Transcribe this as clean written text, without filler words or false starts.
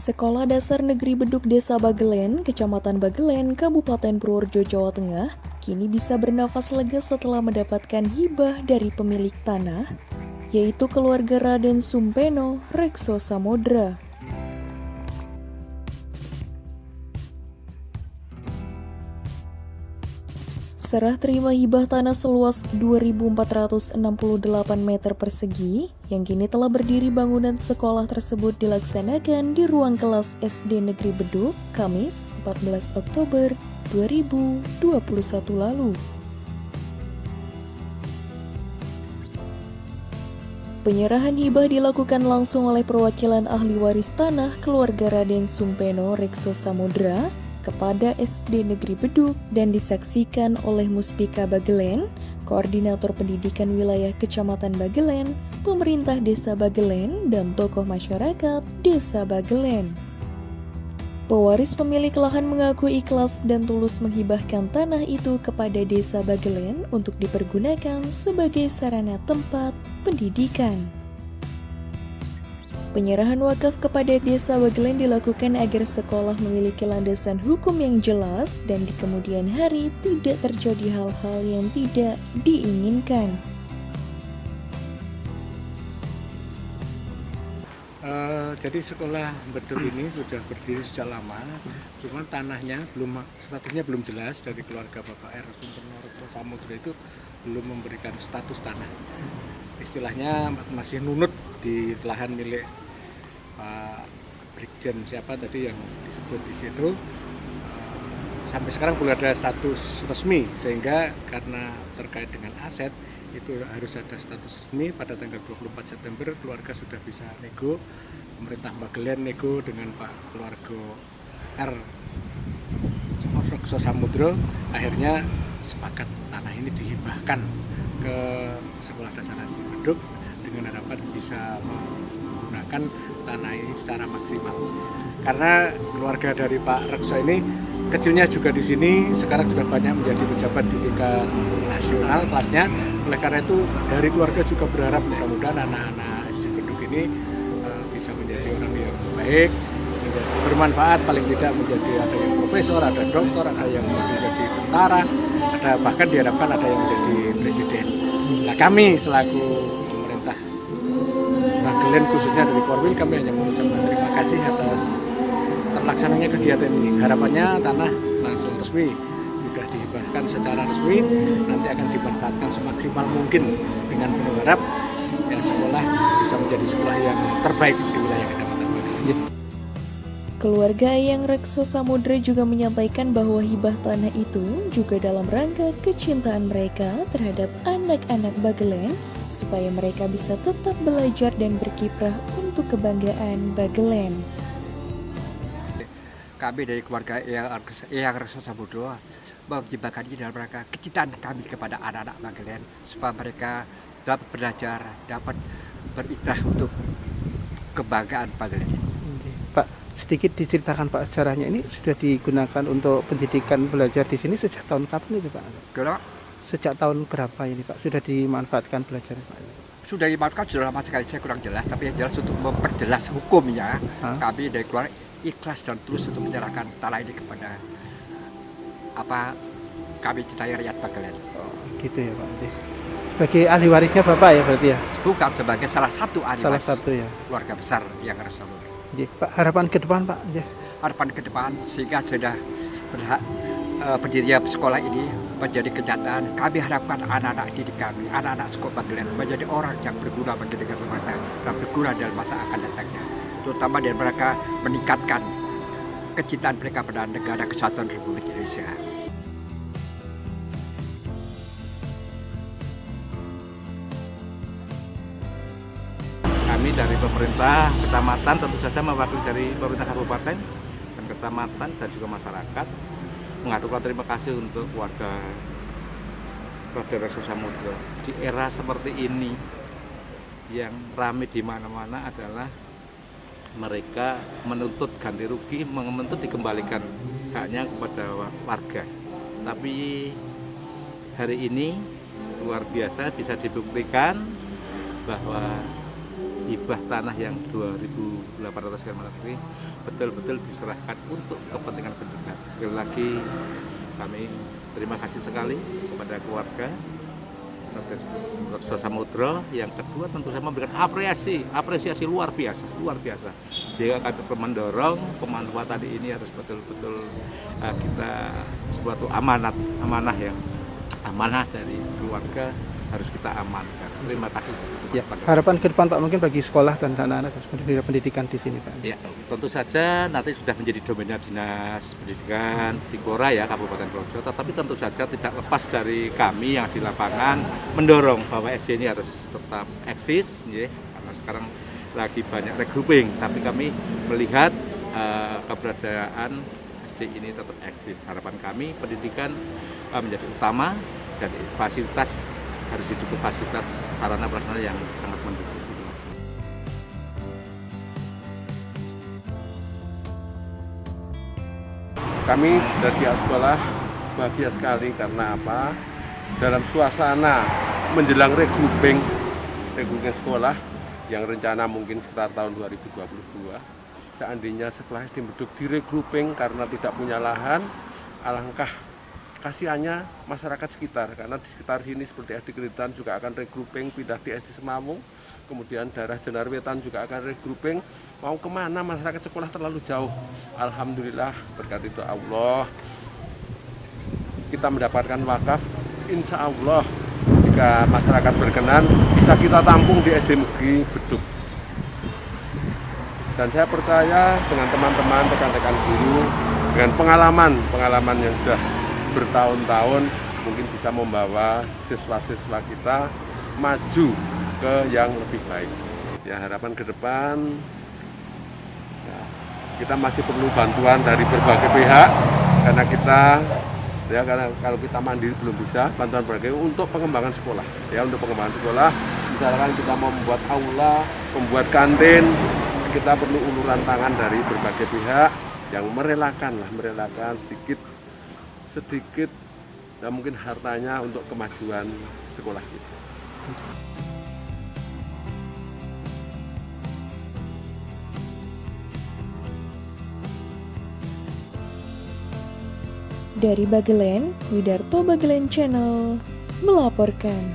Sekolah Dasar Negeri Beduk Desa Bagelen, Kecamatan Bagelen, Kabupaten Purworejo, Jawa Tengah, kini bisa bernafas lega setelah mendapatkan hibah dari pemilik tanah, yaitu keluarga Raden Sumpeno, Rekso Samodra. Serah terima hibah tanah seluas 2.468 meter persegi yang kini telah berdiri bangunan sekolah tersebut dilaksanakan di ruang kelas SD Negeri Beduk, Kamis 14 Oktober 2021 lalu. Penyerahan hibah dilakukan langsung oleh perwakilan ahli waris tanah keluarga Raden Sumpeno Rekso Samodra kepada SD Negeri Beduk dan disaksikan oleh Muspika Bagelen, Koordinator Pendidikan Wilayah Kecamatan Bagelen, Pemerintah Desa Bagelen, dan tokoh masyarakat Desa Bagelen. Pewaris pemilik lahan mengaku ikhlas dan tulus menghibahkan tanah itu kepada Desa Bagelen untuk dipergunakan sebagai sarana tempat pendidikan. Penyerahan wakaf kepada Desa Bagelen dilakukan agar sekolah memiliki landasan hukum yang jelas dan di kemudian hari tidak terjadi hal-hal yang tidak diinginkan. Jadi sekolah Beduk ini sudah berdiri sejak lama, cuma tanahnya statusnya belum jelas dari keluarga Bapak R. Sumpeno Rekso Samodra itu belum memberikan status tanah. Istilahnya masih nunut di lahan milik Pak Brigjen siapa tadi yang disebut di situ. Sampai sekarang belum ada status resmi, sehingga karena terkait dengan aset itu harus ada status resmi. Pada tanggal 24 September keluarga sudah bisa nego, pemerintah Bagelen nego dengan Pak keluarga R. Rekso Samodra, akhirnya sepakat tanah ini dihibahkan ke Sekolah Dasar Negeri Beduk dengan harapan bisa menggunakan tanah ini secara maksimal. Karena keluarga dari Pak Rekso ini kecilnya juga di sini, sekarang sudah banyak menjadi pejabat di tingkat nasional kelasnya. Oleh karena itu dari keluarga juga berharap mudah-mudahan anak-anak SD Beduk ini bisa menjadi orang yang baik, menjadi bermanfaat, paling tidak menjadi ada yang profesor, ada dokter, ada yang menjadi tentara, ada bahkan diharapkan ada yang menjadi presiden. Nah, kami selaku pemerintah Bagelen khususnya dari Korwil, kami hanya mengucapkan terima kasih atas terlaksananya kegiatan ini. Harapannya tanah langsung resmi sudah dihibahkan secara resmi, nanti akan dimanfaatkan semaksimal mungkin dengan berharap ya sekolah bisa menjadi sekolah yang terbaik di wilayah Kecamatan Bagelen. Keluarga Eyang Rekso Samodra juga menyampaikan bahwa hibah tanah itu juga dalam rangka kecintaan mereka terhadap anak-anak Bagelen supaya mereka bisa tetap belajar dan berkiprah untuk kebanggaan Bagelen. Kami dari keluarga Eyang Rekso Samodra menghibahkan ini dalam rangka kecintaan kami kepada anak-anak Bagelen supaya mereka dapat belajar, dapat berikrah untuk kebanggaan Bagelen. Pak, sedikit diceritakan Pak sejarahnya, ini sudah digunakan untuk pendidikan belajar di sini sejak tahun kapan itu Pak? Kenapa? Sejak tahun berapa ini Pak sudah dimanfaatkan belajar Pak? Sudah dimanfaatkan sudah lama sekali, saya kurang jelas, tapi yang jelas untuk memperjelas hukumnya, kami dari keluarga ikhlas dan tulus untuk menyerahkan tanah ini kepada kami cintai rakyat Bagelen. Oh, gitu ya Pak. Sebagai ahli warisnya Bapak ya berarti ya? Bukan, sebagai salah satu ahli Salah waris satu ya. keluarga besar yang Rekso Samodra. Pak, harapan ke depan Pak? Harapan ke depan sehingga sudah berdirinya sekolah ini menjadi kenyataan. Kami harapkan anak-anak didik kami, anak-anak sekolah Bagelen menjadi orang yang berguna bagi negara bangsa dan berguna dalam masa akan datangnya. Terutama dari mereka meningkatkan kecintaan mereka pada negara kesatuan Republik Indonesia. Kami dari pemerintah kecamatan tentu saja mewakili dari pemerintah kabupaten dan kecamatan dan juga masyarakat mengaturkan terima kasih untuk warga Raden Rekso Samodra. Di era seperti ini yang ramai di mana-mana adalah mereka menuntut ganti rugi, menuntut dikembalikan haknya kepada warga. Tapi hari ini luar biasa bisa dibuktikan bahwa hibah tanah yang 2.800 km ini betul-betul diserahkan untuk kepentingan pendidikan. Sekali lagi kami terima kasih sekali kepada keluarga Rekso Samudra. Yang kedua tentu saja memberikan apresiasi luar biasa. Sehingga kami mendorong pemanfaatan tadi ini harus betul-betul kita suatu amanah dari keluarga harus kita amankan. Terima kasih. Ya, harapan ke depan Pak mungkin bagi sekolah dan anak-anak pendidikan di sini Pak. Ya, tentu saja nanti sudah menjadi domainnya Dinas Pendidikan Tikora ya Kabupaten Projo. Tetapi tentu saja tidak lepas dari kami yang di lapangan mendorong bahwa SD ini harus tetap eksis, ya, karena sekarang lagi banyak regrouping. Tapi kami melihat keberadaan SD ini tetap eksis. Harapan kami pendidikan menjadi utama dan fasilitas harus didukung fasilitas sarana prasarana yang sangat mendukung. Kami dari pihak sekolah bahagia sekali karena apa? Dalam suasana menjelang regrouping sekolah yang rencana mungkin sekitar tahun 2022, seandainya sekolah SD Beduk diregrouping karena tidak punya lahan, alangkah kasihannya masyarakat sekitar, karena di sekitar sini seperti SD Keritan juga akan regrouping pindah di SD Semawung, kemudian daerah Jenarwetan juga akan regrouping. Mau kemana masyarakat sekolah terlalu jauh. Alhamdulillah berkat itu Allah kita mendapatkan wakaf. Insya Allah jika masyarakat berkenan bisa kita tampung di SD Negeri Beduk. Dan saya percaya dengan teman-teman rekan-rekan guru dengan pengalaman yang sudah bertahun-tahun mungkin bisa membawa siswa-siswa kita maju ke yang lebih baik. Ya, harapan ke depan ya, kita masih perlu bantuan dari berbagai pihak karena kalau kita mandiri belum bisa, bantuan berbagai untuk pengembangan sekolah. Ya, untuk pengembangan sekolah, misalkan kita mau membuat aula, membuat kantin, kita perlu uluran tangan dari berbagai pihak yang merelakan sedikit dan mungkin hartanya untuk kemajuan sekolah kita. Dari Bagelen, Widarto Bagelen Channel melaporkan.